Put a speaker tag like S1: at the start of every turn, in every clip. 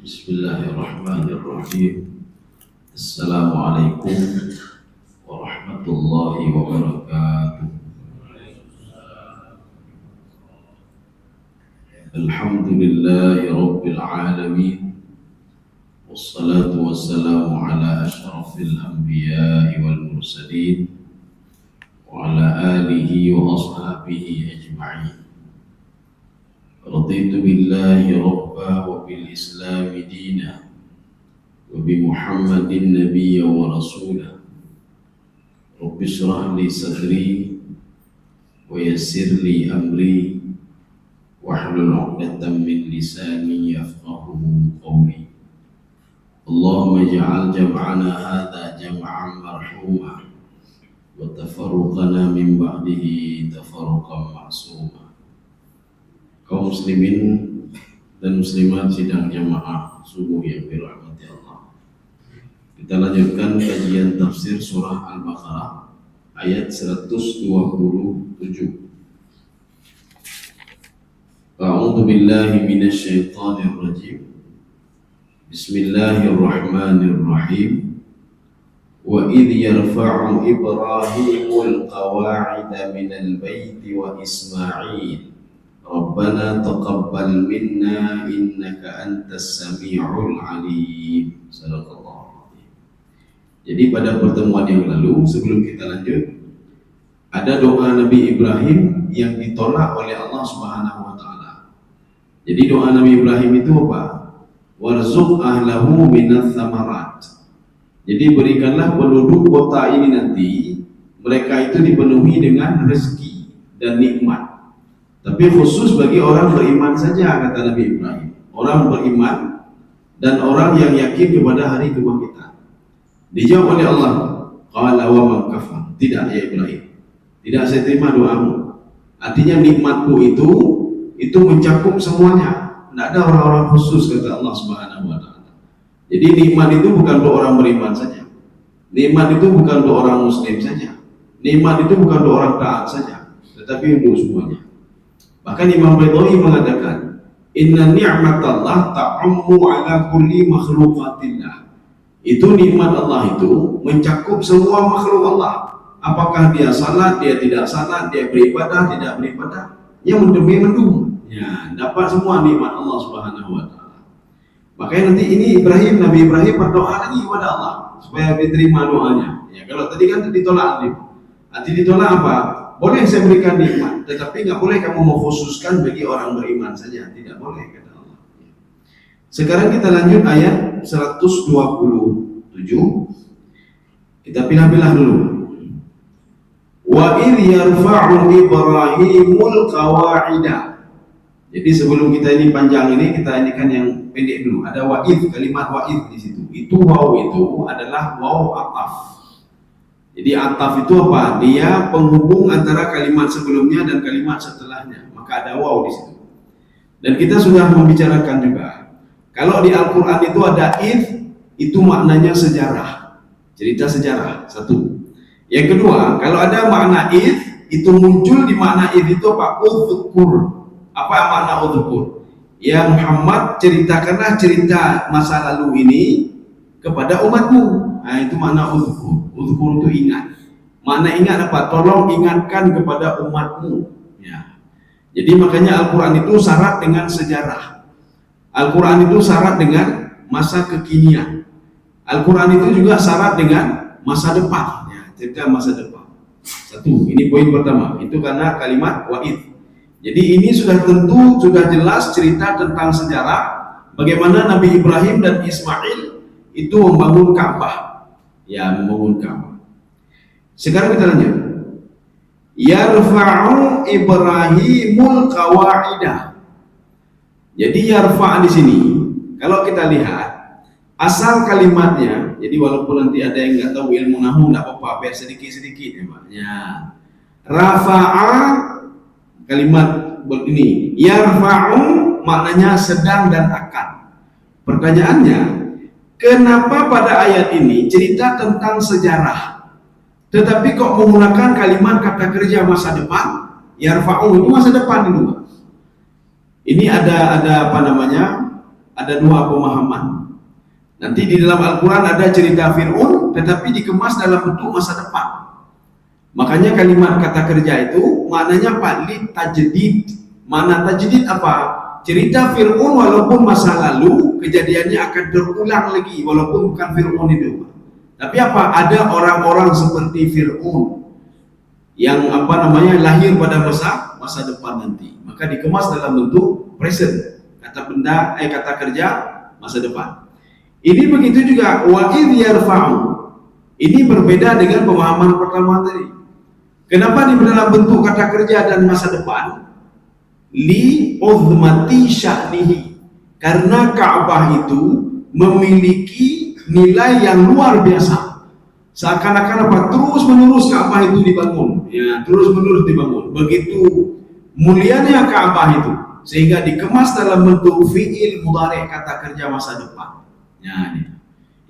S1: Bismillahirrahmanirrahim. Assalamualaikum warahmatullahi wabarakatuh. Alhamdulillahi rabbil alamin. Wassalatu wassalamu ala ashrafil anbiya'i wal mursalin wa ala alihi wa ashabihi ajma'in. Raditu billahi rabba wa bil islami dina wa bi muhammadin nabiyya wa rasulah. Rabbi shrah li sadri wa yassir li amri wahlul 'uqdatam min lisani yafqahu qawli. Allahumma ij'al jam'ana hadha jam'an marhuma wa tafarruqana min ba'dihi tafarruqan ma'suma. Kaum muslimin dan muslimat sidang jamaah subuh yang dirahmati Allah. Kita lanjutkan kajian tafsir surah Al-Baqarah ayat 127. A'udzu billahi minasy syaithanir rajim. Bismillahirrahmanirrahim. Wa idh yarfa'u Ibrahimul qawa'ida minal baiti wa Ismail Rabbana taqabbal minna innaka antas sami'ul alim. Sadaqallahu. Jadi pada pertemuan yang lalu, sebelum kita lanjut, ada doa Nabi Ibrahim yang ditolak oleh Allah Subhanahu wa taala. Jadi doa Nabi Ibrahim itu apa? Warzuq ahlahu minats tsamarat. Jadi berikanlah penduduk kota ini nanti mereka itu dipenuhi dengan rezeki dan nikmat. Tapi khusus bagi orang beriman saja, kata Nabi Ibrahim. Orang beriman dan orang yang yakin kepada hari kebangkitan. Dijawab oleh Allah, qala wa man kafar. Tidak ya Ibrahim, tidak saya terima doamu. Artinya nikmatku itu mencakup semuanya. Tidak ada orang-orang khusus, kata Allah Subhanahu wa taala. Jadi nikmat itu bukan untuk orang beriman saja. Nikmat itu bukan untuk orang muslim saja. Nikmat itu bukan untuk orang taat saja, tetapi untuk semuanya. Bahkan Imam Ridhawi mengatakan, inna ni'matallah ta'ammu ala kulli makhluqatillah. Itu nikmat Allah itu mencakup semua makhluk Allah. Apakah dia salat, dia tidak salat, dia beribadah, tidak beribadah, yang mendung. Ya, dapat semua nikmat Allah Subhanahu wa taala. Makanya nanti ini Nabi Ibrahim berdoa lagi kepada Allah supaya diterima doanya. Ya, kalau tadi kan ditolak nih. Nanti ditolak apa? Boleh saya berikan nikmat, tetapi nggak boleh kamu mengkhususkan bagi orang beriman saja. Tidak boleh, kata Allah. Sekarang kita lanjut ayat 127. Kita pilah-pilah dulu. Wa idh yarfa'u Ibrahimul qawa'ida. Jadi sebelum kita ini panjang ini, kita ini kan yang pendek dulu. Ada wa'id, kalimat wa'id di situ. Itu waw itu adalah waw ataf. Jadi ataf itu apa? Dia penghubung antara kalimat sebelumnya dan kalimat setelahnya. Maka ada waw di situ. Dan kita sudah membicarakan juga, kalau di Al-Quran itu ada id, itu maknanya sejarah, cerita sejarah. Satu. Yang kedua, kalau ada makna id, itu muncul di makna id itu apa? Udhkur. Apa makna udhkur? Ya Muhammad, ceritakanlah cerita masa lalu ini kepada umatmu. Nah, itu makna udhkur. Udhkur itu ingat. Makna ingat apa? Tolong ingatkan kepada umatmu. Ya. Jadi makanya Al-Quran itu syarat dengan sejarah. Al-Quran itu syarat dengan masa kekinian. Al-Quran itu juga syarat dengan masa depan. Ya, cerita masa depan. Satu, ini poin pertama. Itu karena kalimat wa'id. Jadi ini sudah tentu, sudah jelas cerita tentang sejarah bagaimana Nabi Ibrahim dan Ismail itu membangun Ka'bah. Ya, membangun Ka'bah. Sekarang kita lanjut. Yarfa'u Ibrahimul qawa'ida. Jadi yarfa' di sini, kalau kita lihat asal kalimatnya, jadi walaupun nanti ada yang nggak tahu ilmu nahwu, nggak apa-apa, biar sedikit-sedikit ya Pak. Ya. Rafa'a kalimat begini, yarfa'u maknanya sedang dan akan. Pertanyaannya, kenapa pada ayat ini cerita tentang sejarah, tetapi kok menggunakan kalimat kata kerja masa depan? Yarfa'u itu masa depan itu. Ini ada apa namanya? ada dua pemahaman. Nanti di dalam Al-Quran ada cerita Fir'aun, tetapi dikemas dalam bentuk masa depan. Makanya kalimat kata kerja itu maknanya apa? Tajdid. Mana tajdid apa? Cerita Fir'aun walaupun masa lalu kejadiannya akan terulang lagi, walaupun bukan Fir'aun itu. Tapi apa? Ada orang-orang seperti Fir'aun yang lahir pada masa depan nanti. Maka dikemas dalam bentuk present. Kata kerja masa depan. Ini begitu juga wa idh yarfa'u. Ini berbeda dengan pemahaman pertama tadi. Kenapa di dalam bentuk kata kerja dan masa depan? Li uzmati sya'nihi. Karena Ka'bah itu memiliki nilai yang luar biasa. Seakan-akan terus menerus Ka'bah itu dibangun. Ya, terus menerus dibangun. Begitu mulianya Ka'bah itu, sehingga dikemas dalam bentuk fi'il mudhari, kata kerja masa depan. Ya,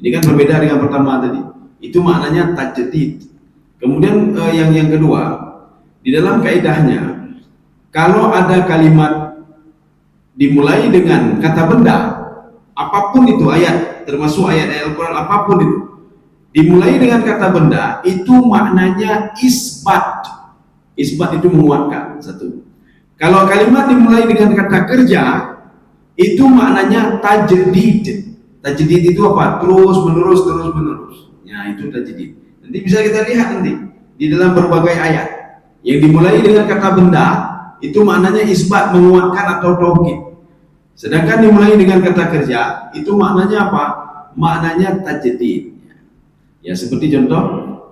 S1: ini kan berbeda dengan pertama tadi. Itu maknanya tajdid. Kemudian yang kedua, di dalam kaidahnya, kalau ada kalimat dimulai dengan kata benda, apapun itu ayat, termasuk ayat Al-Quran apapun itu, dimulai dengan kata benda, itu maknanya isbat. Isbat itu menguatkan, satu. Kalau kalimat dimulai dengan kata kerja, itu maknanya tajdid. Tajdid itu apa? Terus menerus. Ya, itu tajdid. Nanti bisa kita lihat nanti di dalam berbagai ayat yang dimulai dengan kata benda, itu maknanya isbat, menguatkan atau taukid. Sedangkan dimulai dengan kata kerja, itu maknanya apa? Maknanya tajdid. Ya, seperti contoh,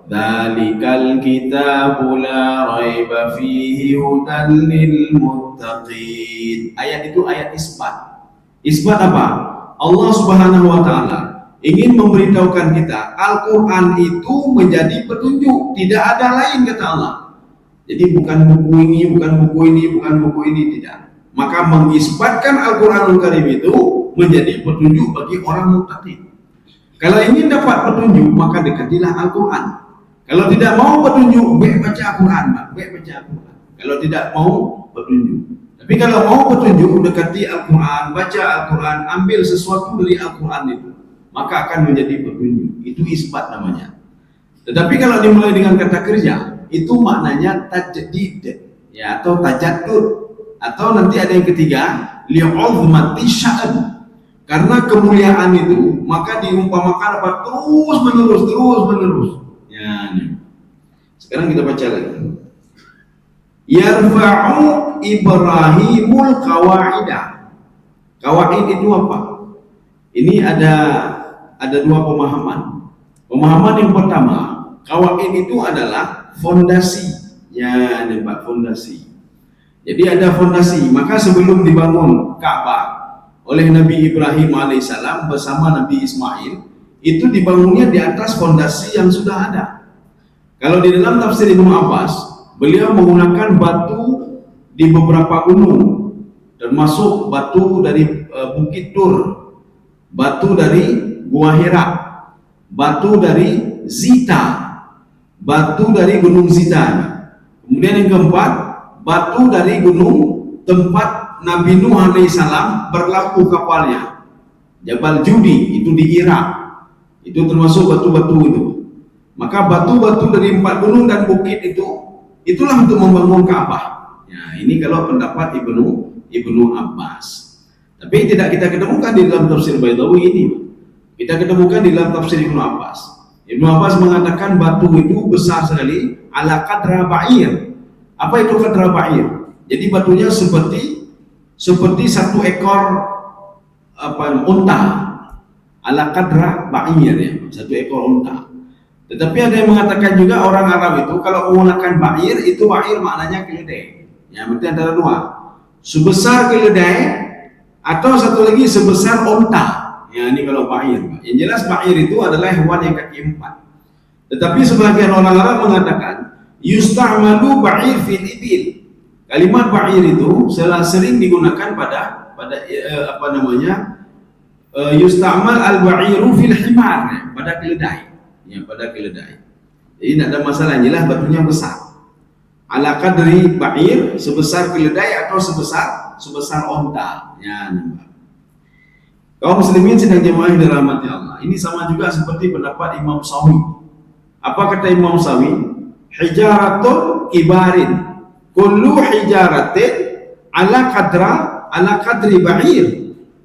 S1: dzalikal kitabu la raiba fihi hudan lil muttaqin. Ayat itu ayat isbat. Isbat apa? Allah Subhanahu wa taala ingin memberitahukan kita Al-Quran itu menjadi petunjuk, tidak ada lain, kata Allah. Jadi bukan buku ini, tidak. Maka mengisbatkan Al-Quranul Karim itu menjadi petunjuk bagi orang muttaqin. Kalau ingin dapat petunjuk, maka dekatilah Al-Quran. Kalau tidak mau petunjuk, baca Al-Quran. Kalau tidak mau petunjuk. Tapi kalau mau petunjuk, dekati Al-Quran, baca Al-Quran, ambil sesuatu dari Al-Quran itu, maka akan menjadi petunjuk. Itu isbat namanya. Tetapi kalau dimulai dengan kata kerja, itu maknanya tajdid, ya, atau tajaddud, atau nanti ada yang ketiga, li'uzmati sya'an. Karena kemuliaan itu, maka diumpamakan apa? Terus menerus. Ya, ini. Sekarang kita baca lagi. Yarfa'u Ibrahimul qawaidah. Qawaid itu apa? Ini ada dua pemahaman. Pemahaman yang pertama, qawaid itu adalah fondasi. Ya, ini Pak, fondasi. Jadi ada fondasi. Maka sebelum dibangun Ka'bah oleh Nabi Ibrahim alaihissalam bersama Nabi Ismail, itu dibangunnya di atas fondasi yang sudah ada. Kalau di dalam tafsir Ibnu Abbas, beliau menggunakan batu di beberapa gunung, termasuk batu dari Bukit Tur, batu dari Gua Hira, batu dari Zita, batu dari Gunung Zita. Kemudian yang keempat, batu dari gunung tempat Nabi Nuh alaihissalam berlabuh kapalnya, Jabal Judi, itu di Irak. Itu termasuk batu-batu itu. Maka batu-batu dari 4 gunung dan bukit itu, itulah untuk membangun Ka'bah. Ya, ini kalau pendapat Ibnu Abbas. Tapi tidak kita ketemukan di dalam tafsir Baydawi ini. Kita ketemukan di dalam tafsir Ibnu Abbas. Ibnu Abbas mengatakan batu itu besar sekali, ala qadra ba'ir. Apa itu qadra ba'ir? Jadi batunya seperti satu ekor unta, ala qadra ba'ir, ya, satu ekor unta. Tetapi ada yang mengatakan juga orang Arab itu kalau menggunakan ba'ir, itu ba'ir maknanya keledai. Ya, berarti antara dua, sebesar keledai atau satu lagi sebesar unta. Ya, ini kalau ba'ir. Yang jelas ba'ir itu adalah hewan yang kaki 4. Tetapi sebagian orang Arab mengatakan yusta'malu ba'ir fil ibil. Kalimat ba'ir itu sering digunakan pada yusta'mal al-ba'iru fil himar, pada keledai. Ya, pada keledai. Jadi tidak ada masalah, jelas batunya besar. Ala qadri ba'ir, sebesar keledai atau sebesar unta. Ya, nampak. Kaum muslimin sedang jemaah yang dirahmati Allah. Ini sama juga seperti pendapat Imam Sawi. Apa kata Imam Sawi? Hijaratun kibarin. Kullu hijaratin ala kadri ba'ir.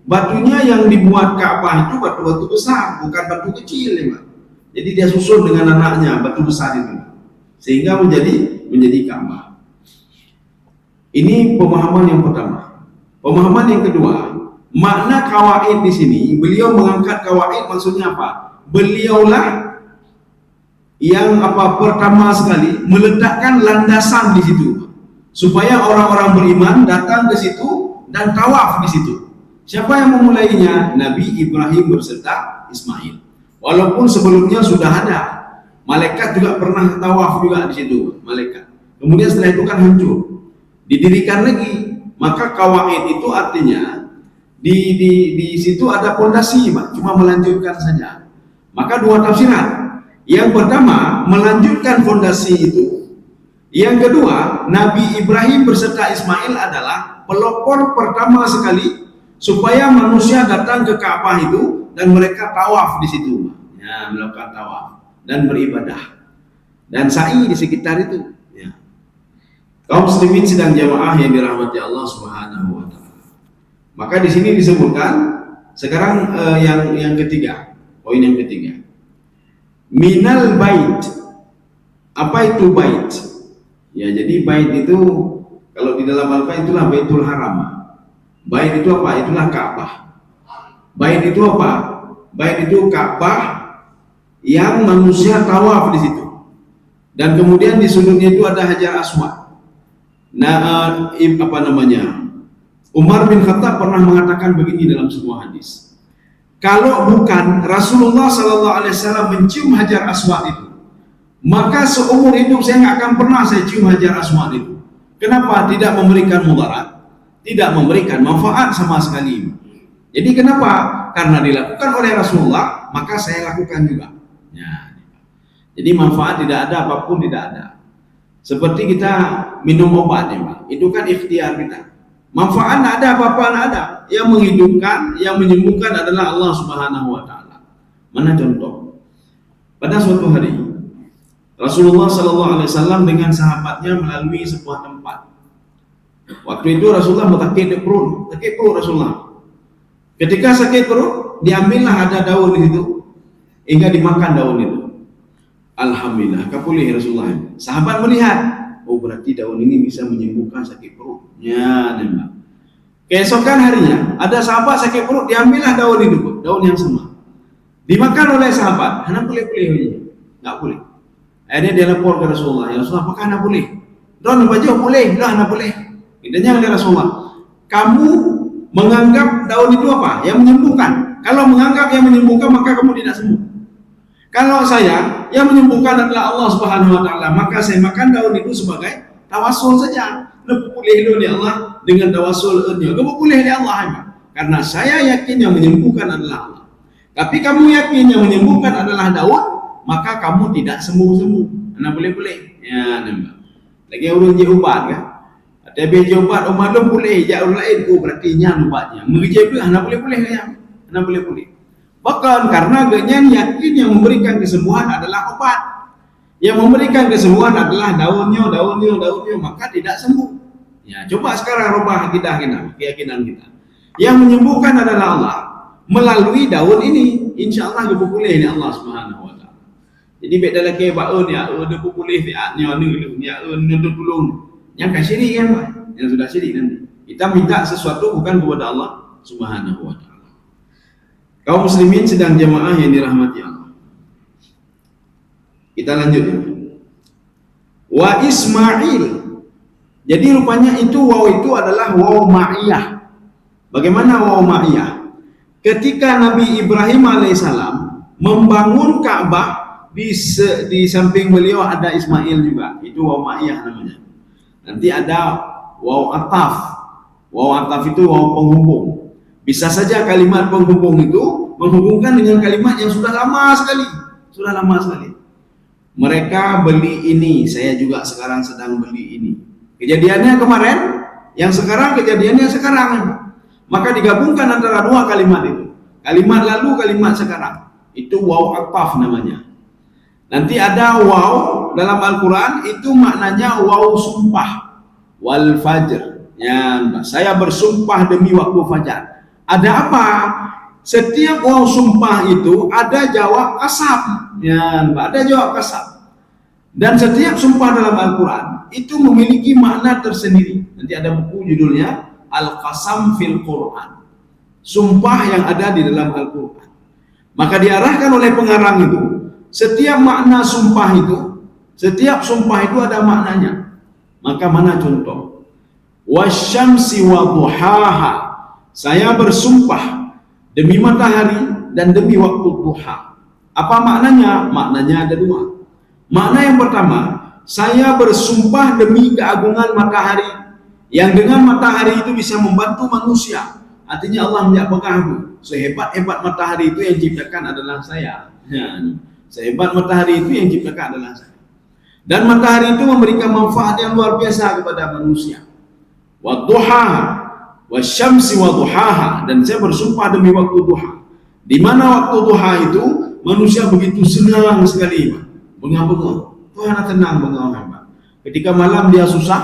S1: Batunya yang dibuat Ka'bah itu batu-batu besar, bukan batu kecil ya, Pak. Jadi dia susun dengan anaknya batu besar itu, sehingga menjadi Ka'bah. Ini pemahaman yang pertama. Pemahaman yang kedua, makna kawaid di sini, beliau mengangkat kawaid maksudnya apa? Beliaulah yang pertama sekali meletakkan landasan di situ, supaya orang-orang beriman datang ke situ dan tawaf di situ. Siapa yang memulainya? Nabi Ibrahim berserta Ismail. Walaupun sebelumnya sudah ada, malaikat juga pernah tawaf juga di situ, malaikat. Kemudian setelah itu kan hancur, didirikan lagi. Maka kawaid itu artinya di situ ada pondasi, Pak, cuma melanjutkan saja. Maka dua tafsiran. Yang pertama, melanjutkan fondasi itu. Yang kedua, Nabi Ibrahim berserta Ismail adalah pelopor pertama sekali supaya manusia datang ke Ka'bah itu dan mereka tawaf di situ, ya, melakukan tawaf dan beribadah dan sa'i di sekitar itu. Ya. Kaum muslimin sedang jamaah yang dirahmati Allah Subhanahu wa taala. Maka di sini disebutkan sekarang yang ketiga, poin yang ketiga. Minal bait. Apa itu bait? Ya, jadi bait itu kalau di dalam Al-Quran itulah Baitul Haram. Bait itu apa? Itulah Ka'bah. Bait itu apa? Bait itu Ka'bah yang manusia tawaf di situ. Dan kemudian di sudutnya itu ada Hajar Aswad. Nah, Umar bin Khattab pernah mengatakan begini dalam sebuah hadis. Kalau bukan Rasulullah sallallahu alaihi wasallam mencium Hajar Aswad itu, maka seumur hidup saya nggak akan pernah saya cium Hajar Aswad itu. Kenapa? Tidak memberikan mudarat, tidak memberikan manfaat sama sekali. Jadi kenapa? Karena dilakukan oleh Rasulullah, maka saya lakukan juga. Ya. Jadi manfaat tidak ada, apapun tidak ada. Seperti kita minum obat, ya, Pak. Itu kan ikhtiar kita. Manfaat tidak ada, apa-apa tidak ada. Yang menghidupkan, yang menyembuhkan adalah Allah Subhanahu wa taala. Mana contoh? Pada suatu hari Rasulullah sallallahu alaihi wasallam dengan sahabatnya melalui sebuah tempat. Waktu itu Rasulullah sakit perut Rasulullah. Ketika sakit perut, diambillah ada daun di situ, hingga dimakan daun itu. Alhamdulillah, kapulih Rasulullah. Sahabat melihat, oh berarti daun ini bisa menyembuhkan sakit perut. Ya, nembak. Keesokan harinya, ada sahabat sakit perut, diambillah daun itu, daun yang sama. Dimakan oleh sahabat, hana boleh, nggak boleh. Akhirnya dia lapor ke Rasulullah, ya Rasulullah, apakah hana boleh? Daun baju boleh, hana boleh. Idanya oleh Rasulullah, kamu menganggap daun itu apa? Yang menyembuhkan. Kalau menganggap yang menyembuhkan, maka kamu tidak sembuh. Kalau saya, yang menyembuhkan adalah Allah Subhanahu wa taala, maka saya makan daun itu sebagai tawasul saja. Lepas pulih oleh Allah dengan tawasul nya. Kamu pulih oleh Allah, karena saya yakin yang menyembuhkan adalah Allah. Tapi kamu yakin yang menyembuhkan adalah daun, maka kamu tidak sembuh-sembuh. Anak boleh-boleh. Ya, nampak. Lagi urun je ubat kan? Ada beje ubat belum boleh, jak orang lain berarti nya ubatnya. Mengerja itu anak boleh-boleh ya. Anak boleh-boleh. Bahkan karena genyan yakin yang memberikan kesembuhan adalah obat. Yang memberikan kesembuhan adalah daunnya, maka tidak sembuh. Ya, coba sekarang rubah akidah kita, keyakinan kita. Yang menyembuhkan adalah Allah melalui daun ini. Insyaallah dia boleh ni Allah Subhanahu wa taala. Jadi beda lagi baun ya, dia boleh dia ni tolong. Yang kasyirik kan, Pak? Yang sudah syirik nanti. Kita minta sesuatu bukan kepada Allah Subhanahu wa taala. Kaum muslimin sedang jamaah yang dirahmati Allah. Kita lanjut ya. Wa Ismail. Jadi rupanya itu waw itu adalah waw ma'iyah. Bagaimana waw ma'iyah? Ketika Nabi Ibrahim alaihissalam membangun Ka'bah, di samping beliau ada Ismail juga. Itu waw ma'iyah namanya. Nanti ada waw ataf. Waw ataf itu waw penghubung. Bisa saja kalimat penghubung itu menghubungkan dengan kalimat yang sudah lama sekali. Mereka beli ini, saya juga sekarang sedang beli ini. Kejadiannya kemarin, yang sekarang kejadiannya sekarang. Maka digabungkan antara dua kalimat itu.
S2: Kalimat lalu, kalimat sekarang. Itu waw ataf namanya. Nanti ada waw dalam Al-Quran, itu maknanya waw sumpah. Wal fajr. Ya, saya bersumpah demi waktu fajar. Ada apa? Setiap waw sumpah itu ada jawab qasam. Ya, ada jawab qasam. Dan setiap sumpah dalam Al-Quran itu memiliki makna tersendiri. Nanti ada buku judulnya Al-Qasam fil Quran. Sumpah yang ada di dalam Al-Quran. Maka diarahkan oleh pengarang itu, setiap makna sumpah itu, setiap sumpah itu ada maknanya. Maka mana contoh? Wasyamsi wa duhaha. Saya bersumpah demi matahari dan demi waktu duha. Apa maknanya? Maknanya ada dua. Makna yang pertama, saya bersumpah demi keagungan matahari, yang dengan matahari itu bisa membantu manusia. Artinya Allah tidak mengaku, sehebat-hebat matahari itu yang ciptakan adalah saya. Ya, sehebat matahari itu yang ciptakan adalah saya. Dan matahari itu memberikan manfaat yang luar biasa kepada manusia. Wadduha, wasyamsi wadduhaha. Dan saya bersumpah demi waktu duha. Di mana waktu duha itu manusia begitu senang sekali, bengah-bengah. Tuhan tenang bengah-bengah. Ketika malam dia susah,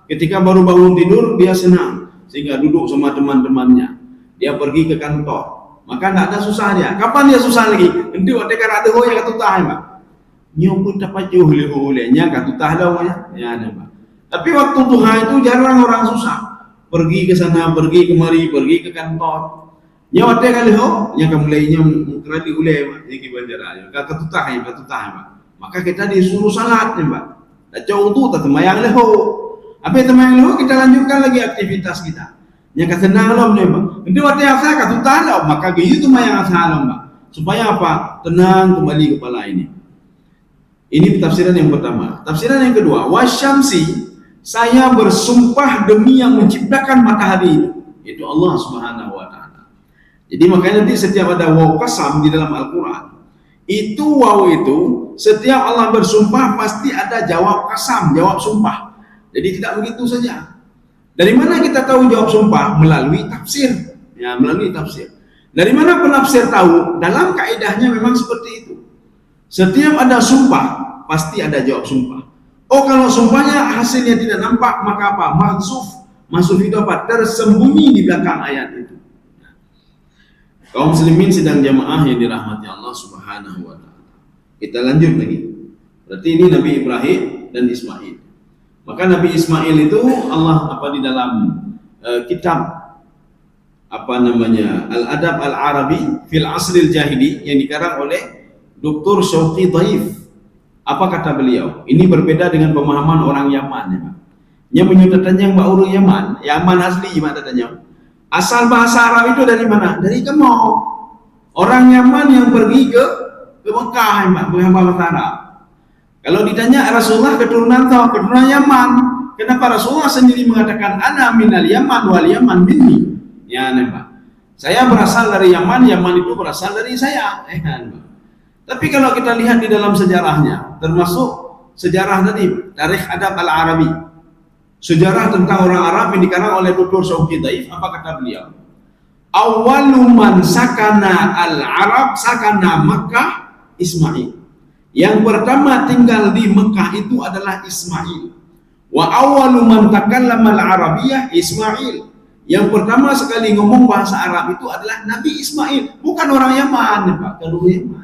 S2: ketika baru bangun tidur dia senang. Sehingga duduk sama teman-temannya. Dia pergi ke kantor. Maka tidak ada susah dia. Kapan dia susah lagi? Nanti waktu ada ho yang katutah, Pak. Nyoput dapat jauh oleh-olehnya katutah dah ya, Pak. Tapi waktu duha itu jarang orang susah. Pergi ke sana, pergi kemari, pergi ke kantor. Nya waktu kali ho, nya mulainya kerali oleh, Pak. Iki banjar aja. Katutah, Pak. Maka kita disuruh salat, Pak. Dah jauh tu tak temayang leho. Apa temayang leho kita lanjutkan lagi aktivitas kita. Nya kesenang lom nih, Pak. Nanti waktu yang saya katutah lah, maka gitu temayang salam, Pak. Supaya apa? Tenang kembali kepala ini. Ini tafsiran yang pertama. Tafsiran yang kedua, wasyamsi, saya bersumpah demi yang menciptakan matahari itu, yaitu Allah Subhanahu wa taala. Jadi makanya nanti setiap ada waw qasam di dalam Al-Qur'an, itu waw itu setiap Allah bersumpah pasti ada jawab qasam, jawab sumpah. Jadi tidak begitu saja. Dari mana kita tahu jawab sumpah? Melalui tafsir. Ya, melalui tafsir. Dari mana penafsir tahu? Dalam kaidahnya memang seperti itu. Setiap ada sumpah, pasti ada jawab sumpah. Oh, kalau sumpahnya hasilnya tidak nampak, maka apa? Mahsuf. Mahsuf itu apa? Tersembunyi di belakang ayat itu. Kaum muslimin sidang jamaah yang dirahmati Allah Subhanahu wa taala. Kita lanjut lagi. Berarti ini Nabi Ibrahim dan Ismail. Maka Nabi Ismail itu Allah apa di dalam kitab apa namanya Al-Adab Al-Arabi fil Asril Jahili yang dikarang oleh Dr. Syauqi Dhaif. Apa kata beliau? Ini berbeda dengan pemahaman orang Yaman, ya, Pak. Yang menyudutkannya yang orang Yaman, Yaman asli gimana tanya? Asal bahasa Arab itu dari mana? Dari Kemo. Orang Yaman yang pergi ke Mekah, ya, Pak, bahasa Arab. Kalau ditanya Rasulullah keturunan Yaman, kenapa Rasulullah sendiri mengatakan ana minal Yaman wal Yaman minni? Ya, Pak. Saya berasal dari Yaman, Yaman itu berasal dari saya. Pak. Tapi kalau kita lihat di dalam sejarahnya, termasuk sejarah tadi, Tarikh Adab Al-Arabi, sejarah tentang orang Arab yang dikarang oleh Dr. Syauqi Dhaif, apa kata beliau? Awwalu man sakana al-Arab sakana Makkah Ismail. Yang pertama tinggal di Mekah itu adalah Ismail. Wa awwalu man takallama al-Arabiyyah Ismail. Yang pertama sekali ngomong bahasa Arab itu adalah Nabi Ismail, bukan orang Yaman, Pak, kalau Yaman.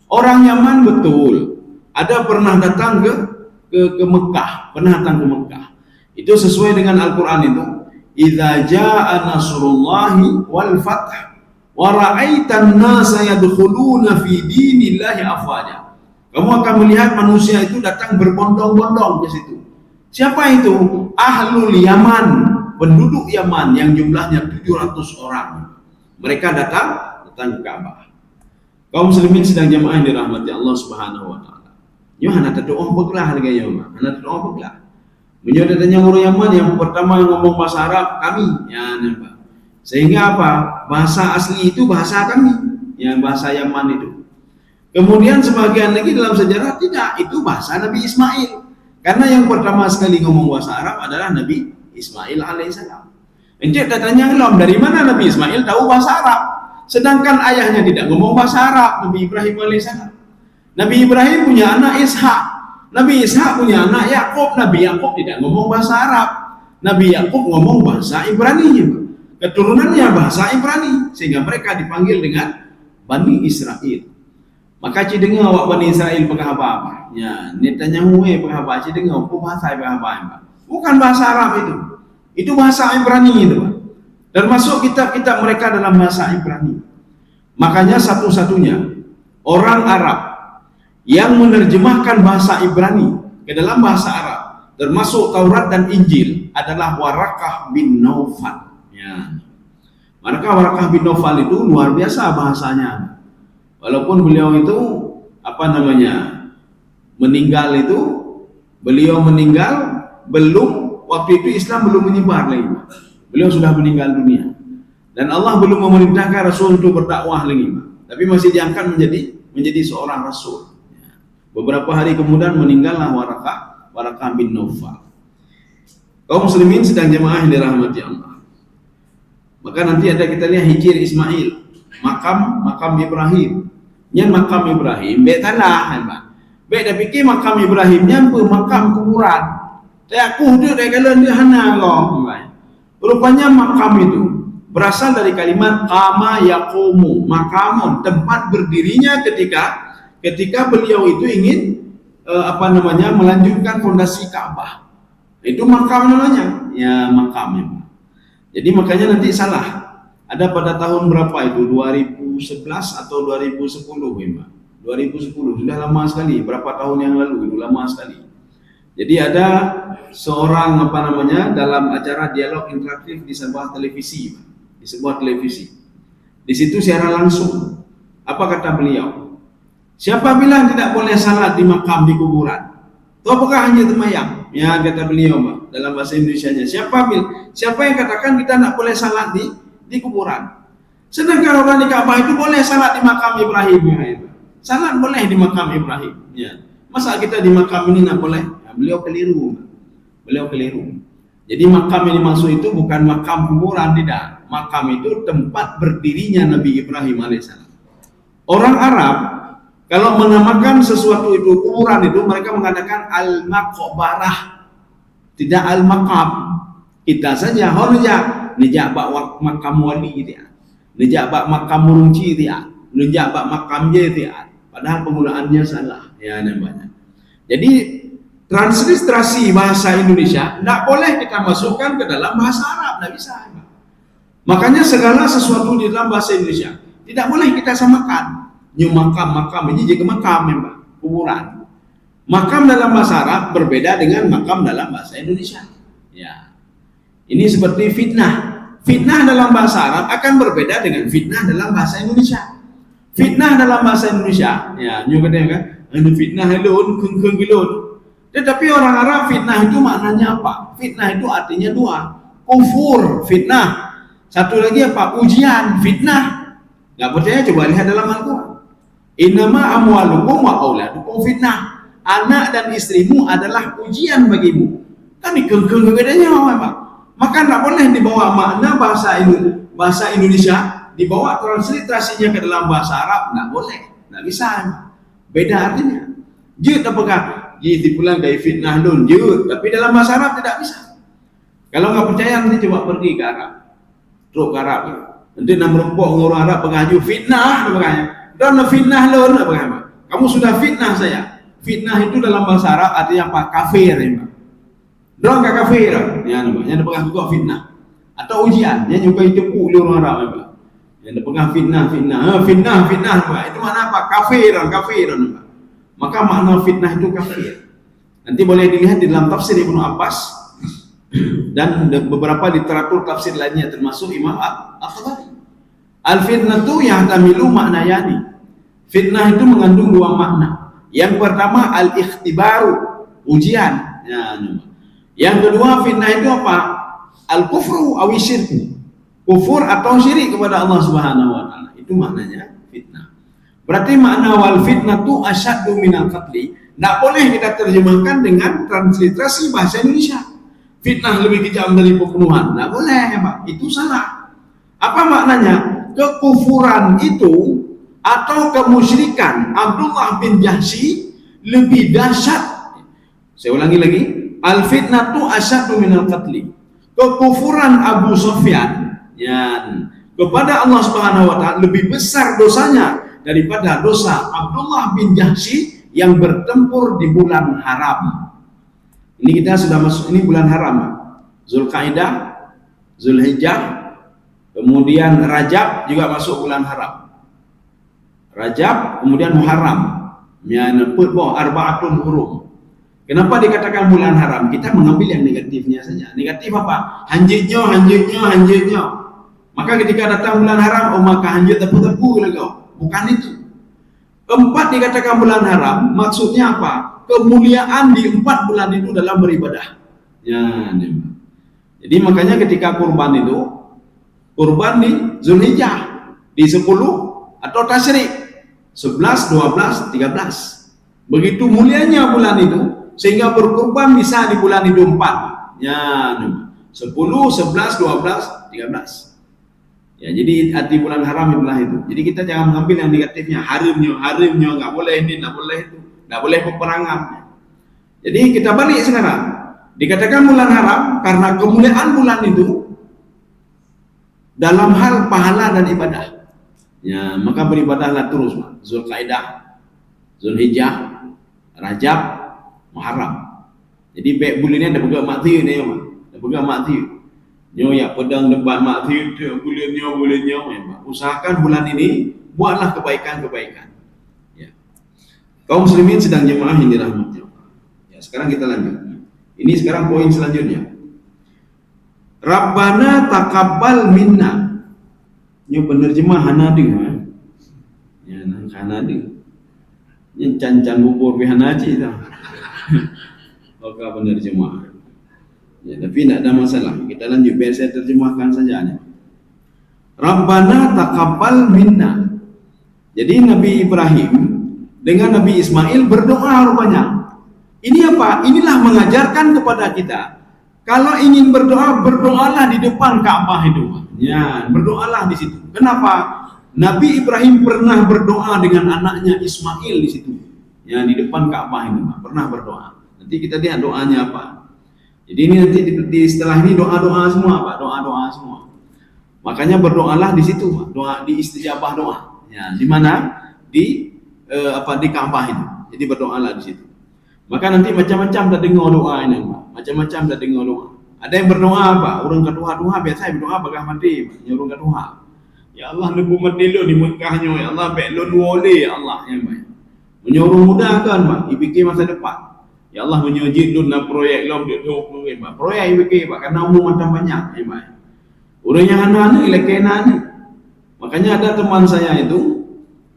S2: Orang Yaman betul ada pernah datang ke Mekah, pernah datang ke Mekah. Itu sesuai dengan Al-Qur'an itu. Idza jaa nasrullahi wal fath wa ra'aitan nasa yadkhuluna fi dinillahi afwaja. Kamu akan melihat manusia itu datang berbondong-bondong ke situ. Siapa itu? Ahlul Yaman, penduduk Yaman yang jumlahnya 700 orang. Mereka datang ke Ka'bah. Kaum muslimin sedang jamaah yang dirahmati Allah Subhanahu wa taala. Yo hana doa beglah harganya, Pak. Hana doa beglah. Menyodatanya orang Yaman yang pertama ngomong bahasa Arab kami, ya, Pak. Sehingga apa? Bahasa asli itu bahasa kami, yang bahasa Yaman itu. Kemudian sebagian lagi dalam sejarah tidak, itu bahasa Nabi Ismail. Karena yang pertama sekali ngomong bahasa Arab adalah Nabi Ismail alaihissalam. Ente tanya ngelom, dari mana Nabi Ismail tahu bahasa Arab? sedangkan ayahnya tidak ngomong bahasa Arab, Nabi Ibrahim alaihissalam. Nabi Ibrahim punya anak Ishak, Nabi Ishak punya anak Yakub, Nabi Yakub tidak ngomong bahasa Arab, Nabi Yakub ngomong bahasa Ibrani, keturunannya bahasa Ibrani, sehingga mereka dipanggil dengan Bani Israel. Maka ci dengar awak Bani Israel pakai apa? Ya, Netanyahu pakai apa? Ci dengar apa bahasa apa? Bukan bahasa Arab itu bahasa Ibrani itu, Pak. Termasuk kitab-kitab mereka dalam bahasa Ibrani. Makanya satu-satunya orang Arab yang menerjemahkan bahasa Ibrani ke dalam bahasa Arab, termasuk Taurat dan Injil, adalah Warakah bin Naufal. Ya. Maka Warakah bin Naufal itu luar biasa bahasanya. Walaupun beliau itu meninggal itu, beliau meninggal waktu itu Islam belum menyebar lagi. Beliau sudah meninggal dunia. Dan Allah belum memerintahkan Rasul untuk berdakwah lagi. Tapi masih diangkat menjadi seorang Rasul. Beberapa hari kemudian meninggallah Warakah bin Naufal. Kaum muslimin sedang jemaah yang dirahmati Allah. Maka nanti ada kita lihat Hijir Ismail, makam Ibrahim. Yang makam Ibrahim, baik tanah, baik dah fikir makam Ibrahim nyampe makam kuburan. Tak aku duduk dari kalian dia hana kau. Rupanya makam itu berasal dari kalimat qama yaqumu, makamun, tempat berdirinya ketika beliau itu ingin melanjutkan fondasi Ka'bah. Itu makam namanya, ya makamnya. Jadi makanya nanti salah. Ada pada tahun berapa itu? 2011 atau 2010, Mbak? 2010, sudah lama sekali, berapa tahun yang lalu, itu lama sekali. Jadi ada seorang dalam acara dialog interaktif di sebuah televisi, Di situ siaran langsung. Apa kata beliau? Siapa bilang tidak boleh salat di makam di kuburan? Itu apakah hanya temayang? Ya, kata beliau, Mbak, dalam bahasa Indonesianya. Siapa yang katakan kita tidak boleh salat di kuburan? Sedangkan orang di Ka'bah itu boleh salat di makam Ibrahim. Salat boleh di makam Ibrahim. Ya. Masa kita di makam ini tidak boleh? Ya, beliau keliru. Jadi makam yang dimaksud itu bukan makam kuburan, tidak. Makam itu tempat berdirinya Nabi Ibrahim alaihissalam. Orang Arab kalau menamakan sesuatu itu kuburan itu, mereka mengatakan al-maqbarah, tidak al-maqam. Kita saja nejak bak makam wali dia, nejak bak makam murunci dia, nejak bak makam dia. Padahal penggunaannya salah, ya namanya. Jadi transliterasi bahasa Indonesia tidak boleh kita masukkan ke dalam bahasa Arab, tidak bisa. Makanya segala sesuatu di dalam bahasa Indonesia tidak boleh kita samakan. New makam ini juga makam, ya, Pak, kuburan. Makam dalam bahasa Arab berbeda dengan makam dalam bahasa Indonesia. Ya, ini seperti fitnah. Fitnah dalam bahasa Arab akan berbeda dengan fitnah dalam bahasa Indonesia. Fitnah dalam bahasa Indonesia, ya, juga kan? Ada fitnah elon, keng elon. Tetapi orang Arab fitnah itu maknanya apa? Fitnah itu artinya dua. Kufur, fitnah. Satu lagi apa? Ujian, fitnah. Nggak percaya? Coba lihat dalam Al-Quran. Innama amwalukum wa auladukum fitnah. Anak dan istrimu adalah ujian bagimu. Kami keng bedanya apa? Maka nggak boleh dibawa makna bahasa Indonesia, dibawa transliterasinya ke dalam bahasa Arab, nggak boleh, nggak bisa. Beda artinya. Jut apakah? Jadi pulang dari fitnah dun, jut. Tapi dalam bahasa Arab tidak bisa. Kalau nggak percaya nanti coba pergi ke Arab, terus ke Arab. Nanti nak merempok orang Arab pengaju fitnah, makanya. Dan fitnah lor, apa? Kamu sudah fitnah saya. Fitnah itu dalam bahasa Arab artinya apa? Kafir, ya. Dorang nggak kafir, ya namanya. Dia pegang juga fitnah atau ujian. Dia juga itu orang Arab, ya. Yang pegang fitnah, Pak. Itu mana apa? Kafiran. Maka makna fitnah itu kafir. Nanti boleh dilihat di dalam tafsir Ibnu Abbas dan beberapa literatur tafsir lainnya termasuk Imam Al-Tabari. Al-fitnatu yahtamilu maknayani. Fitnah itu mengandung dua makna. Yang pertama al-ikhtibaru, ujian. Ya, yang kedua fitnah itu apa? Al-kufru awi syirku. Kufur atau syirik kepada Allah Subhanahu wa taala. Itu maknanya fitnah. Berarti makna wal fitnatu asyaddu minal qatli. Tidak boleh kita terjemahkan dengan transliterasi bahasa Indonesia. Fitnah lebih kejam dari pembunuhan. Tidak boleh, Pak. Itu salah. Apa maknanya? kekufuran itu atau kemusyrikan Abdullah bin Jahsy lebih dahsyat. Saya ulangi lagi, al-fitnatu asyaddu minal qatli. Kekufuran Abu Sufyan kepada Allah Subhanahu wa taala lebih besar dosanya daripada dosa Abdullah bin Jahsy yang bertempur di bulan haram. Ini kita sudah masuk, ini bulan haram, Zulkaidah, Zulhijjah, kemudian Rajab juga masuk bulan haram. Rajab, kemudian Muharram, arba'atun hurum. Kenapa dikatakan bulan haram? Kita mengambil yang negatifnya saja. Negatif apa? Hanjitnya. Maka ketika datang bulan haram, maka hanjit tepu-tepu lagi. Bukan itu. 4 dikatakan bulan haram, maksudnya apa? Kemuliaan di 4 bulan itu dalam beribadah. Jadi makanya ketika kurban itu, kurban di Zulhijjah, di 10 atau Tasyrik, 11, 12, 13. Begitu mulianya bulan itu, sehingga berkurban bisa di bulan itu 4. 10, 11, 12, 13. Ya, jadi arti bulan haram itulah itu. Jadi kita jangan mengambil yang negatifnya, harimnya nggak boleh ini, nggak boleh itu, nggak boleh peperangan. Jadi kita balik sekarang. Dikatakan bulan haram karena kemuliaan bulan itu dalam hal pahala dan ibadah. Ya, maka beribadahlah terus, Zulkaidah, Zulhijjah, Rajab, Muharram. Jadi baik bulan ini ada pegang mati ni, ada pegang mati. Nyo ya pedang debat mati bulannya. Usahakan bulan ini buatlah kebaikan-kebaikan. Ya. Kaum muslimin sedang jemaah yang dirahmati Allah. Ya, sekarang kita lanjut. Ini sekarang poin selanjutnya. Rabbana taqabbal minna. Nyo penerjemah Hanadi. Ya, Hanadi. Ini cancan bubur Hanaji dah. Oke, penerjemah. Ya, tapi tidak ada masalah. Kita lanjut, biar saya terjemahkan saja. Rabbana taqabbal minna. Jadi Nabi Ibrahim dengan Nabi Ismail berdoa rupanya. Ini apa? Inilah mengajarkan kepada kita. Kalau ingin berdoa, berdoalah di depan Ka'bah itu. Ya, berdoalah di situ. Kenapa? Nabi Ibrahim pernah berdoa dengan anaknya Ismail di situ. Ya, di depan Ka'bah itu, pernah berdoa. Nanti kita lihat doanya apa. Jadi ini nanti setelah ini doa-doa semua, Pak, doa-doa semua. Makanya berdoalah di situ, Pak. Doa di istijabah doa. Ya, di mana? Di di Ka'bah itu. Jadi berdoalah di situ. Maka nanti macam-macam dah dengar doa ini, Pak. Macam-macam dah dengar doa. Ada yang berdoa apa? Orang ketuha-tuha biasa berdoa bagah mati, orang ketuha. Ya Allah, nebu mati lo di Mekahnya, ya Allah, baik lo nuole, ya Allah, yang baik. Menyuruh muda kan, Pak, dipikir masa depan. Ya Allah menyujud dun proyek lo dia tu proyek IBK Pak, karena umum macam banyak Pak. Urangnya anak ni lekena ni. Makanya ada teman saya itu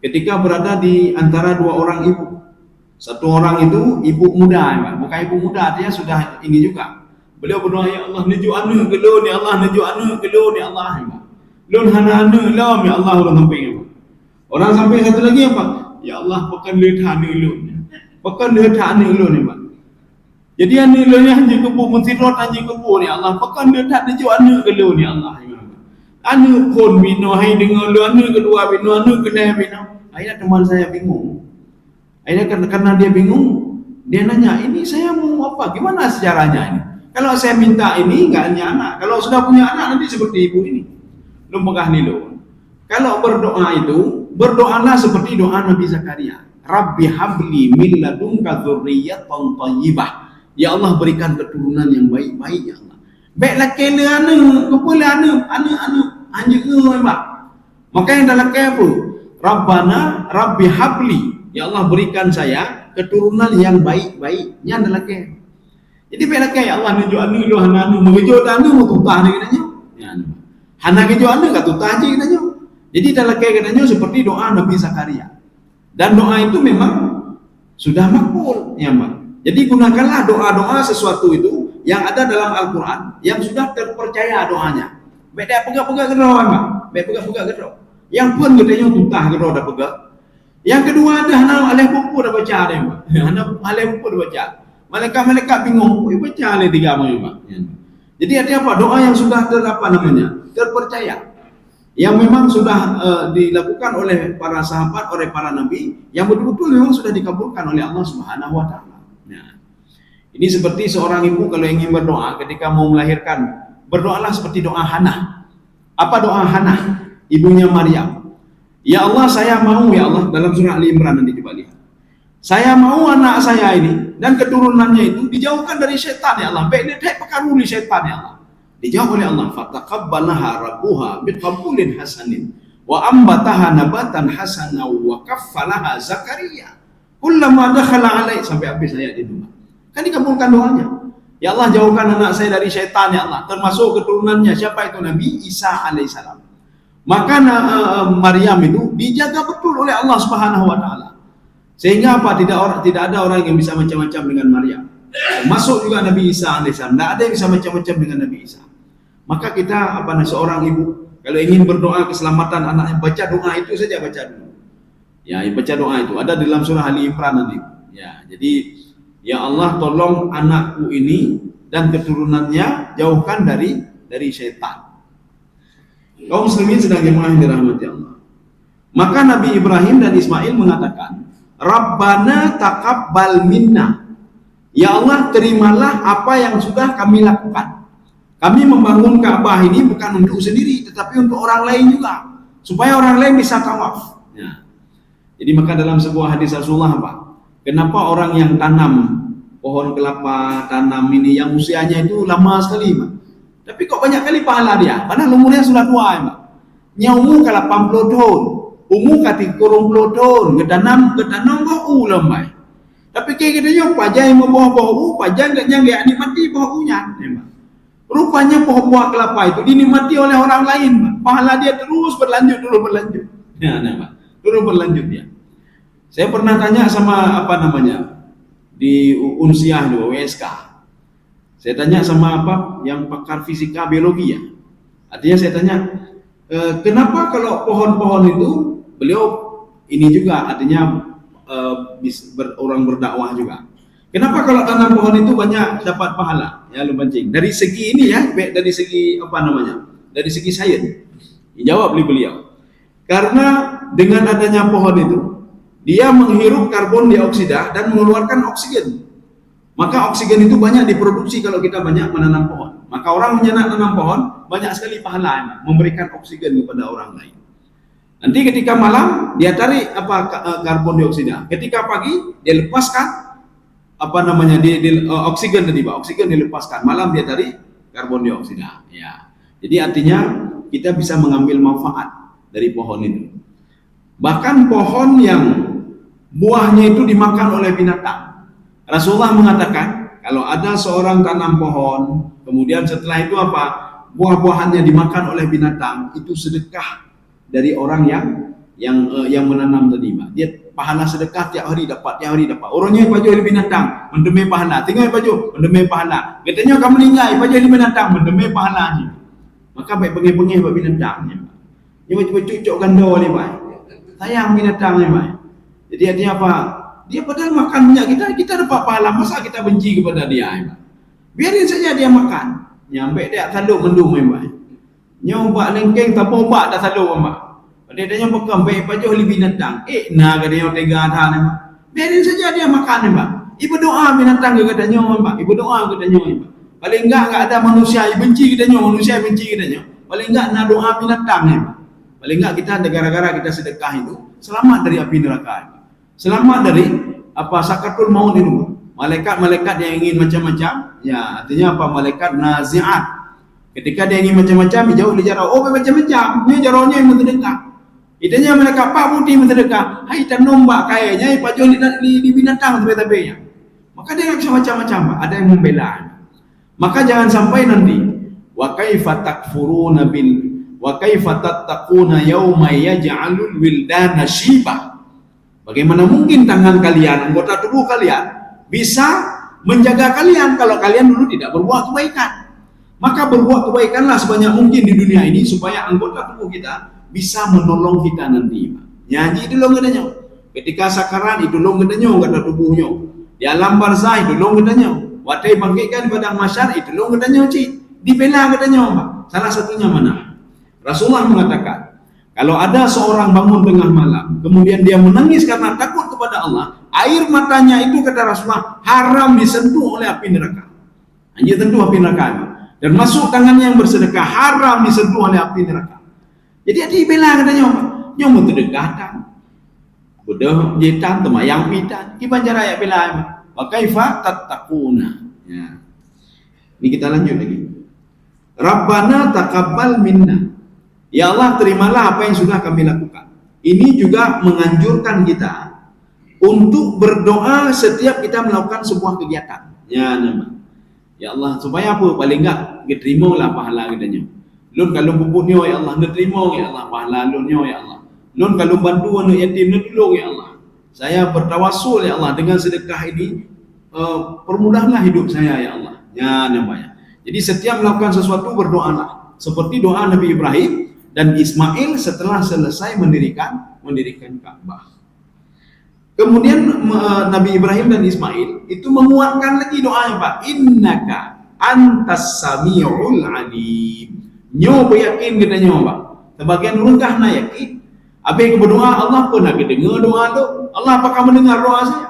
S2: ketika berada di antara 2 orang ibu. Satu orang itu ibu muda Pak, bukan ibu muda, dia sudah ini juga. Beliau berdoa, ya Allah nuju anu ke lo ni Allah, nuju anu ke lo ni Allah. Lun hana anu lo ya Allah orang samping. Orang sampai satu lagi apa? Ya Allah pekan ledah anu lo. Pekan ledah anu lo ni Pak. Jadi anu lo ni hanya kebu mensirot hanya kebu ni Allah. Pekan dia tak nuju anu ke lo ni Allah. Anu pun bino hai dengar lo anu kedua bino anu kena bino. Akhirnya teman saya bingung. Akhirnya karena dia bingung, dia nanya, ini saya mau apa? Gimana sejarahnya ini? Kalau saya minta ini enggak hanya anak. Kalau sudah punya anak nanti seperti ibu ini. Lo megah ni lo. Kalau berdoa itu, berdoalah seperti doa Nabi Zakaria. Rabbi habli min ladunka dzurriyyatan thayyibah. Ya Allah berikan keturunan yang baik-baik ya Allah. Baiklah kena anu, kepala anu anjing Pak. Maka yang dalam apa? Rabbana Rabbi habli. Ya Allah berikan saya keturunan yang baik-baik. Yang dalam ke. Jadi baiklah ya Allah nuju anu lo anu mengejo anu tutah ni katanya. Ya. Hana kejo anu kat tutah je katanya. Jadi dalam ke katanya seperti doa Nabi Zakaria. Dan doa itu memang sudah makbul ya Pak. Jadi gunakanlah doa-doa sesuatu itu yang ada dalam Al-Quran yang sudah terpercaya doanya. Beda pegang-pegang gerak Pak. Beda pegang-pegang gerak. Yang pun katanya tutah gerak dah pegang. Yang kedua ada hana alih buku dah baca dia Pak. Hana alih buku dah baca. Malaikat-malaikat bingung, baca alih 3 Pak. Jadi ada apa? Doa yang sudah terpercaya. yang memang sudah dilakukan oleh para sahabat, oleh para nabi, yang betul-betul memang sudah dikabulkan oleh Allah Subhanahu wa taala. Nah, ini seperti seorang ibu kalau ingin berdoa ketika mau melahirkan, berdoalah seperti doa Hannah. Apa doa Hannah? Ibunya Maryam. Ya Allah, saya mau ya Allah, dalam surah Ali Imran nanti coba lihat. Saya mau anak saya ini dan keturunannya itu dijauhkan dari setan ya Allah. Baik dia pekaruli setan ya Allah. Dijawab oleh Allah, fataqabbalaha rabbuha biqabulin hasanin wa ambataha nabatan hasana wa kaffalaha Zakaria kullama dakhala alaihi, sampai habis ayat itu. Kan dikabulkan doanya. Ya Allah, jauhkan anak saya dari syaitan ya Allah, termasuk keturunannya. Siapa itu? Nabi Isa alaihissalam. Maka Maryam itu dijaga betul oleh Allah Subhanahu wa taala. Sehingga apa? Tidak ada orang yang bisa macam-macam dengan Maryam. Masuk juga Nabi Isa alaihissalam. Tidak ada yang bisa macam-macam dengan Nabi Isa. Maka kita seorang ibu kalau ingin berdoa keselamatan anaknya, baca doa itu saja, baca dulu. Ya, baca doa itu ada di dalam surah Ali Imran nanti. Ya, jadi ya Allah, tolong anakku ini dan keturunannya jauhkan dari syaitan. Kaum muslimin sedang jemaah yang dirahmati Allah. Maka Nabi Ibrahim dan Ismail mengatakan, Rabbana taqabbal minna. Ya Allah, terimalah apa yang sudah kami lakukan. Kami membangun Ka'bah ini bukan untuk sendiri, tetapi untuk orang lain juga, supaya orang lain bisa tawaf. Ya. Jadi maka dalam sebuah hadis Rasulullah apa? Kenapa orang yang tanam pohon kelapa, tanam ini yang usianya itu lama sekali, Pak, tapi kok banyak kali pahala dia? Padahal umurnya sudah tua, Pak. Nya umur ka 80 tahun, umur ka 30 tahun, ketanam bau lambai. Tapi kayak gitu yo pajai mau bau, pajai enggaknya enggak nikmati baunya, Pak. Rupanya pohon buah kelapa itu dinikmati oleh orang lain, Pak. Pahala dia terus berlanjut. Ya, Pak. Terus berlanjut dia. Saya pernah tanya sama di Unsiah di USK. Saya tanya sama yang pakar fisika biologi ya. Artinya saya tanya, kenapa kalau pohon-pohon itu, beliau ini juga artinya orang berdakwah juga. Kenapa kalau tanam pohon itu banyak dapat pahala? Ya, lu pancing. Dari segi ini ya, dari segi dari segi sains. Jawab beliau. Karena dengan adanya pohon itu, dia menghirup karbon dioksida dan mengeluarkan oksigen. Maka oksigen itu banyak diproduksi kalau kita banyak menanam pohon. Maka orang menanam pohon banyak sekali pahala, memberikan oksigen kepada orang lain. Nanti ketika malam dia tarik karbon dioksida. Ketika pagi dia lepaskan oksigen tadi, Pak. Oksigen dilepaskan, malam dia tarik karbon dioksida. Ya. Jadi artinya kita bisa mengambil manfaat dari pohon itu. Bahkan pohon yang buahnya itu dimakan oleh binatang. Rasulullah mengatakan, kalau ada seorang tanam pohon, kemudian setelah itu buah-buahannya dimakan oleh binatang, itu sedekah dari orang yang menanam tadi, Pak. Dia pahala sedekah tiap hari dapat. Orangnya baju oleh binatang, mendemi pahala. Tinggal baju, mendemi pahala. Katanya kamu meninggal, baju oleh binatang, mendemi pahalanya. Maka baik pengih-pengih buat binatangnya, Pak. Dia macam cucuk ganda oleh, Pak. Sayang binatangnya, Pak. Jadi artinya apa? Dia padahal makan minyak kita dapat pahala. Masa kita benci kepada dia, Pak? Biarin saja dia makan. Nyampe dia saluk mendung, Pak. Nyoba lengkeng tak obat dah saluk, Pak. Dia tanya bekam baik baju oleh binatang. Nah katanya tega dah, Pak. Biarin saja dia makan, Pak. Ibu doa binatang ke katanya, Pak. Ibu doa katanya, Pak. Paling enggak ada manusia yang benci katanya, manusia benci katanya. Paling enggak nak doa binatang, Pak. Paling enggak kita gara-gara kita sedekah itu selamat dari api neraka, Pak. Selamat dari sakaratul maut itu. Malaikat-malaikat yang ingin macam-macam, ya artinya malaikat nazi'at. Ketika dia ingin macam-macam, jauh dari jarak. Macam-macam. Ini jaraknya yang mendekat. Itanya mereka Pak Putih menterdekat, hai nombak kayaknya Pak Joli di binatang tapi-tapinya. Maka dia bisa macam-macam, Pak. Ada yang membela. Maka jangan sampai nanti wa kaifa takfuruna wa kaifa tattaquna yauma yaj'alul wildana shiba. Bagaimana mungkin tangan kalian, anggota tubuh kalian bisa menjaga kalian kalau kalian dulu tidak berbuat kebaikan. Maka berbuat kebaikanlah sebanyak mungkin di dunia ini supaya anggota tubuh kita bisa menolong kita nanti, Pak. Nyanyi dulu katanya. Ketika sakarat itu long katanya kata tubuhnya. Di alam barzah itu long katanya. Waktu bangkitkan di padang mahsyar itu long katanya, dibela katanya, Pak. Salah satunya mana? Rasulullah mengatakan, kalau ada seorang bangun tengah malam, kemudian dia menangis karena takut kepada Allah, air matanya itu kata Rasulullah haram disentuh oleh api neraka. Hanya tentu api neraka. Dan masuk tangannya yang bersedekah haram disentuh oleh api neraka. Jadi hati bela katanya, nyomu terdekatan. Bodoh jetan temayang pitan. Iban cara ayat bela. Wa kaifa tattaquna. Ya. Ini kita lanjut lagi. Rabbana taqabbal minna. Ya Allah, terimalah apa yang sudah kami lakukan. Ini juga menganjurkan kita untuk berdoa setiap kita melakukan sebuah kegiatan. Ya, nama. Ya Allah, supaya apa? Paling enggak terimalah pahala katanya. Lun kalau pupuknya ya Allah, terima ya Allah pahala lunnya ya Allah. Lun kalau bantu anak yatim tolong ya Allah. Saya bertawassul ya Allah dengan sedekah ini, permudahlah hidup saya ya Allah. Ya, namanya. Jadi setiap melakukan sesuatu berdoalah. Seperti doa Nabi Ibrahim dan Ismail setelah selesai mendirikan Ka'bah. Kemudian Nabi Ibrahim dan Ismail itu menguatkan lagi doanya, Pak. Innaka antas sami'ul alim. Nyo beryakin katanya, Pak. Sebagian renggah nak yakin. Habis aku berdoa, Allah pun nak dengar doa tu. Allah apakah mendengar doa saya?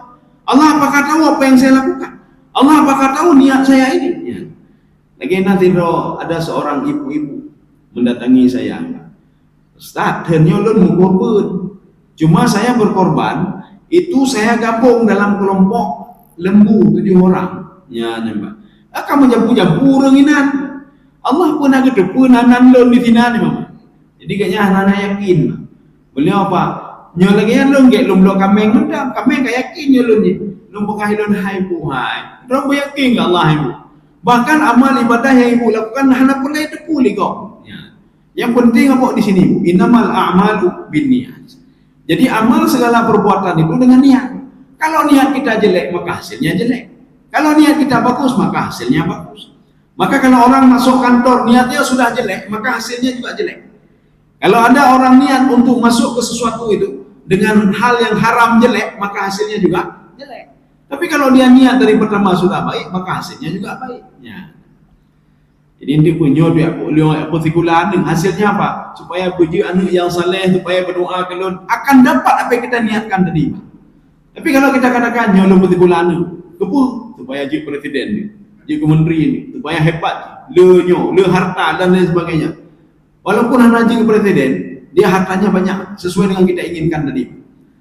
S2: Allah apakah tahu apa yang saya lakukan? Allah apakah tahu niat saya ini? Ya. Lagi nanti ada seorang ibu-ibu mendatangi saya. Ustaz, ternyata ulun mau korban. Cuma saya berkorban, itu saya gabung dalam kelompok lembu 7 orang. Ya, nampak. Akan menjabu-jabu renginan. Allah pun nak kedepan nanan lun di sini ni, Mama. Jadi kayaknya anak-anak yakin. Beliau apa? Nyo lagi yang lun get lun blok kameng mendam. Kameng kaya yakin nyo lun ni. Lun pekah lun hai bu hai. Orang beryakin ke Allah ibu. Bahkan amal ibadah yang ibu lakukan hana pernah tepu ligau. Ya. Yang penting apa di sini ibu? Innamal a'malu binniyat. Jadi amal segala perbuatan itu dengan niat. Kalau niat kita jelek maka hasilnya jelek. Kalau niat kita bagus maka hasilnya bagus. Maka kalau orang masuk kantor niatnya sudah jelek maka hasilnya juga jelek. Kalau ada orang niat untuk masuk ke sesuatu itu dengan hal yang haram jelek maka hasilnya juga jelek. Tapi kalau dia niat dari pertama sudah baik maka hasilnya juga baik. Ya. Jadi ini punya dia partikular hasilnya apa? Supaya puji anak yang saleh, supaya berdoa kelon akan dapat apa yang kita niatkan tadi. Tapi kalau kita katakan nyolong partikular kepu supaya jadi presiden ni, jadi menteri ni, supaya hebat, le harta dan lain sebagainya. Walaupun hanya jadi presiden, dia hartanya banyak sesuai dengan kita inginkan tadi.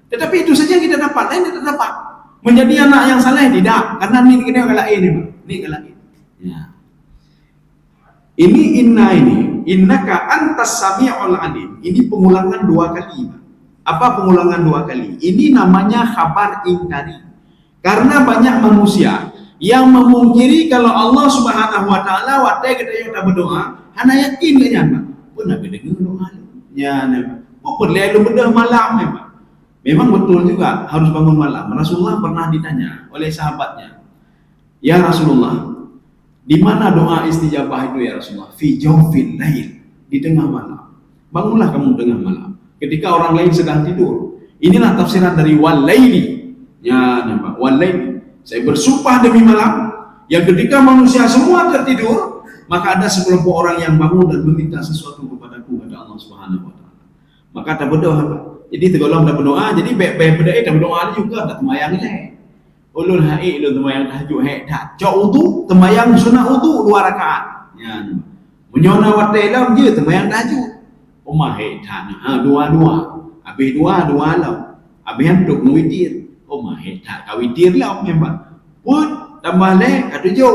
S2: Tetapi itu saja kita dapat, lain tidak dapat. Menjadi anak yang saleh tidak, karena ni kita kalain ni kalain. Ya. Ini innaka antas sami'ul alim. Ini pengulangan 2 kali. Apa pengulangan 2 kali? Ini namanya khabar ingkari. Karena banyak manusia yang memungkiri kalau Allah Subhanahu wa taala waktu kita berdoa, hanya yakin kanya, pun nak dengar doa. Ya, perlu lu bedah malam memang. Memang betul juga harus bangun malam. Rasulullah pernah ditanya oleh sahabatnya, "Ya Rasulullah, di mana doa istijabah itu ya Rasulullah?" Fi jawfil lail, di tengah malam. Bangunlah kamu tengah malam ketika orang lain sedang tidur. Inilah tafsiran dari wal laili. Ya, nampak wal laili. Saya bersumpah demi malam yang ketika manusia semua tertidur, maka ada sekelompok orang yang bangun dan meminta sesuatu kepadaku, kata Allah Subhanahu wa taala. Maka tak berdoa. Jadi tergolong dah berdoa, jadi baik-baik berdoa tak berdoa juga tak temayang ni. Ulun haid ulun temayang tahajud haid tak. Cak wudu, temayang sunat wudu 2 rakaat. Ya. Menyona waktu dalam je temayang tahajud. Umah haid tak. Dua. Habis dua lah. Habis hentuk witir. Umah haid tak. Kau witir lah memang. Put tambah leh ada jo.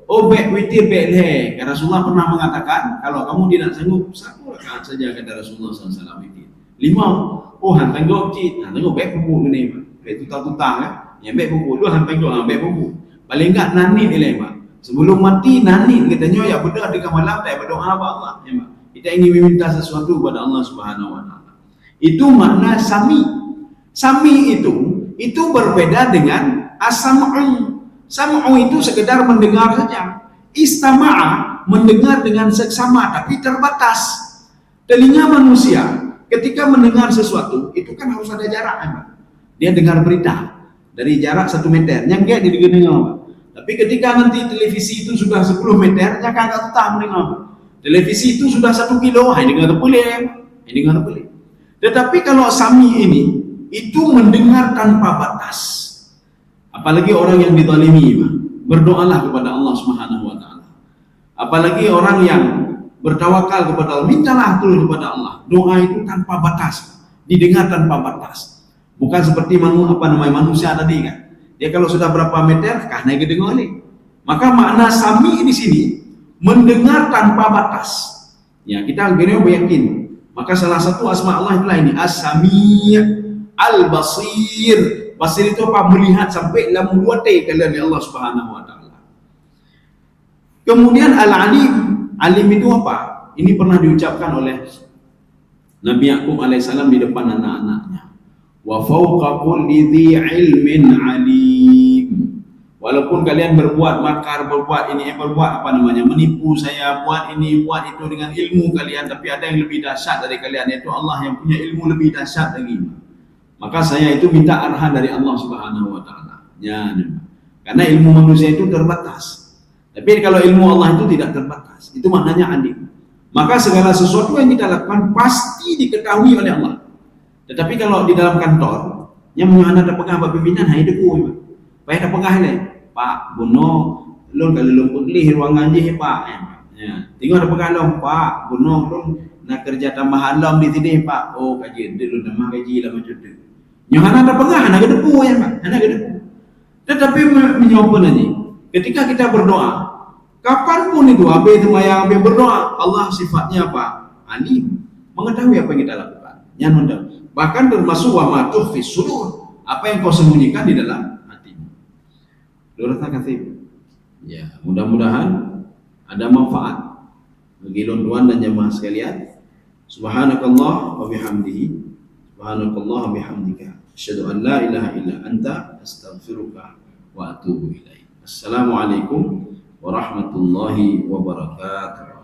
S2: Oh baik witir baik leh. Rasulullah pernah mengatakan kalau kamu tidak sanggup 1 rakaat saja kata Rasulullah SAW witir. 5. Oh hantar gok cit, hantar gok baik pupuk ni. Baik tutang-tutang kan. Yang baik pupuk tu hantar gok baik pupuk. Paling enggak nanit ni lah, Pak. Sebelum mati nanit katanya ya bedah dengan malam tak berdoa apa Allah, ya, Pak. Kita ingin meminta sesuatu kepada Allah Subhanahu wa taala. Itu makna sami. Sami itu berbeda dengan as-sam'u. Sam'u itu sekedar mendengar saja. Istama'a mendengar dengan seksama tapi terbatas. Telinga manusia ketika mendengar sesuatu itu kan harus ada jarak, Pak. Dia dengar berita dari jarak 1 meter, nyangkek dia dengar. Tapi ketika nanti televisi itu sudah 10 meter, nyangkak tak mendengar. Televisi itu sudah 1 kilo, hai dengar terpelik, hai dengar terpelik. Tetapi kalau sami ini itu mendengar tanpa batas. Apalagi orang yang dizalimi, berdoalah kepada Allah Subhanahu wa taala. Apalagi orang yang bertawakal kepada Allah, mintalah tolong kepada Allah. Doa itu tanpa batas, didengar tanpa batas. Bukan seperti manusia tadi kan. Dia kalau sudah berapa meter, kah naik dengar ni. Maka makna sami di sini mendengar tanpa batas. Ya, kita akhirnya beryakin. Maka salah satu asma Allah itulah ini, As-Sami' Al-Basir. Basir itu apa? Melihat sampai dalam 2 T kalian Allah Subhanahu wa taala. Kemudian Al-Alim. Alim itu apa? Ini pernah diucapkan oleh Nabi Yaqub alaihissalam di depan anak-anaknya. Wa fawqa kulli dhi ilmin alim. Walaupun kalian berbuat makar, berbuat ini, berbuat menipu saya, buat ini, buat itu dengan ilmu kalian, tapi ada yang lebih dahsyat dari kalian, yaitu Allah yang punya ilmu lebih dahsyat lagi. Maka saya itu minta arahan dari Allah Subhanahu wa taala. Ya, karena ilmu manusia itu terbatas. Tapi kalau ilmu Allah itu tidak terbatas. Itu maknanya alim. Maka segala sesuatu yang kita lakukan pasti diketahui oleh Allah. Tetapi kalau di dalam kantor, yang menyohana ada pengah pimpinan, hai deku, Pak ada pengah ni, Pak Buno, lon kalau lon pulih ruangan je Pak. Ya, tengok ada pengah lon, Pak Buno lon nak kerja tambahan lon di sini Pak. Oh kaji, dia lon nama gaji lah macam tu. Nyohana ada pengah, nak deku ya Pak, nak deku. Tetapi menyopan aja. Ketika kita berdoa, kapanpun itu, habis semayang, habis berdoa, Allah sifatnya apa? Alim, mengetahui apa yang kita lakukan. Yang mendam. Bahkan termasuk wa ma tukhfi sudur, apa yang kau sembunyikan di dalam hatimu. Dorata kasih. Ya, mudah-mudahan ada manfaat bagi tuan dan jemaah sekalian. Subhanakallah wa bihamdihi, subhanakallah wa bihamdika, asyhadu an la ilaha illa anta, astaghfiruka wa atubu ilaik. Assalamualaikum warahmatullahi wabarakatuh.